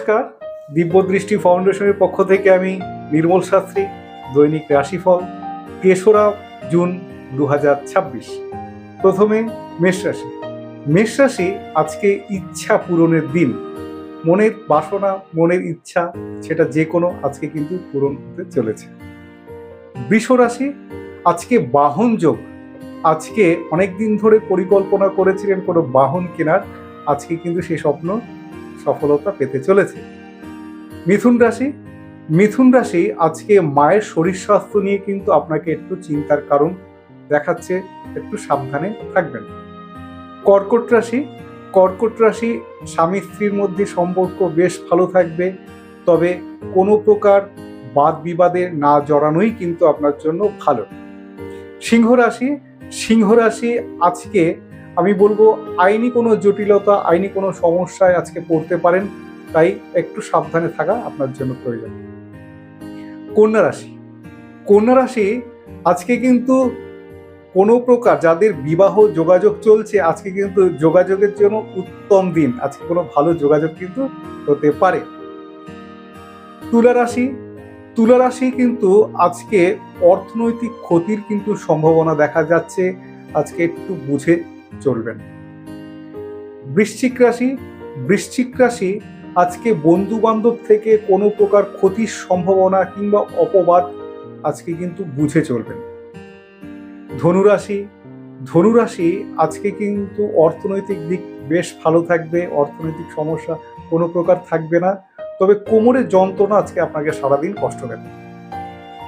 নমস্কার, দিব্যদৃষ্টি ফাউন্ডেশনের পক্ষ থেকে আমি নির্মল শাস্ত্রী। দৈনিক রাশিফল ৩রা জুন ২০২৬। প্রথমে মেষ রাশি। মেষ রাশি আজকে ইচ্ছা পূরণের দিন। মনের বাসনা, মনের ইচ্ছা, সেটা যে কোনো আজকে কিন্তু পূরণ হতে চলেছে। বৃষ রাশি, আজকে বাহন যোগ। আজকে অনেক দিন ধরে পরিকল্পনা করেছিলেন কোনো বাহন কেনার, আজকে কিন্তু সেই স্বপ্ন সফলতা পেতে চলেছে। মিথুন রাশি। মিথুন রাশি আজকে মায়ের শরীর স্বাস্থ্য নিয়ে কিন্তু আপনাকে একটু চিন্তার কারণ দেখাচ্ছে, একটু সাবধানে থাকবেন। কর্কট রাশি। কর্কট রাশি, স্বামী স্ত্রীর মধ্যে সম্পর্ক বেশ ভালো থাকবে, তবে কোনো প্রকার বাদ বিবাদে না জড়ানোই কিন্তু আপনার জন্য ভালো। সিংহ রাশি। সিংহ রাশি আজকে আমি বলবো আইনি কোনো জটিলতা, আইনি কোনো সমস্যায় আজকে পড়তে পারেন, তাই একটু সাবধানে থাকা আপনার জন্য প্রয়োজন। কন্যা রাশি। কন্যা রাশি আজকে কিন্তু কোনো প্রকার যাদের বিবাহ যোগাযোগ চলছে, আজকে কিন্তু যোগাযোগের জন্য উত্তম দিন। আজকে কোনো ভালো যোগাযোগ কিন্তু হতে পারে। তুলা রাশি। তুলা রাশি কিন্তু আজকে অর্থনৈতিক ক্ষতির কিন্তু সম্ভাবনা দেখা যাচ্ছে, আজকে একটু বুঝে চলবেন। বৃশ্চিক রাশি। বৃশ্চিক রাশি আজকে বন্ধু বান্ধব থেকে কোনো প্রকার ক্ষতির সম্ভাবনা কিংবা অপবাদ আজকে কিন্তু বুঝে চলবেন। ধনুরাশি। ধনুরাশি আজকে কিন্তু অর্থনৈতিক দিক বেশ ভালো থাকবে, অর্থনৈতিক সমস্যা কোনো প্রকার থাকবে না, তবে কোমরের যন্ত্রণা আজকে আপনাকে সারাদিন কষ্ট দেবে।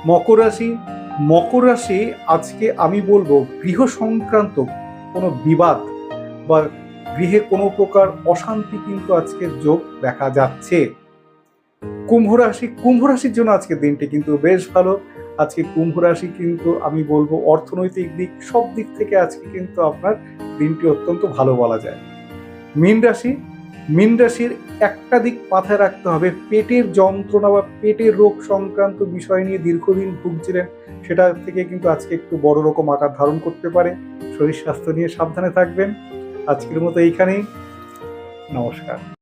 মকর রাশি। মকর রাশি আজকে আমি বলবো গৃহ সংক্রান্ত কোনো বিবাদ বা গৃহে কোনো প্রকার অশান্তি কিন্তু আজকের যোগ দেখা যাচ্ছে। কুম্ভ রাশি। কুম্ভ রাশির জন্য আজকের দিনটি কিন্তু বেশ ভালো। আজকে কুম্ভ রাশি কিন্তু আমি বলবো অর্থনৈতিক দিক, সব দিক থেকে আজকে কিন্তু আপনার দিনটি অত্যন্ত ভালো বলা যায়। মীন রাশি। মীন রাশির একটা দিক মাথায় রাখতে হবে, পেটের যন্ত্রণা বা পেটের রোগ সংক্রান্ত বিষয় নিয়ে দীর্ঘদিন ভুগছিলেন, সেটা থেকে কিন্তু আজকে একটু বড় রকম আকার ধারণ করতে পারে। শরীর স্বাস্থ্য নিয়ে সাবধানে থাকবেন। আজকের মতো এইখানেই, নমস্কার।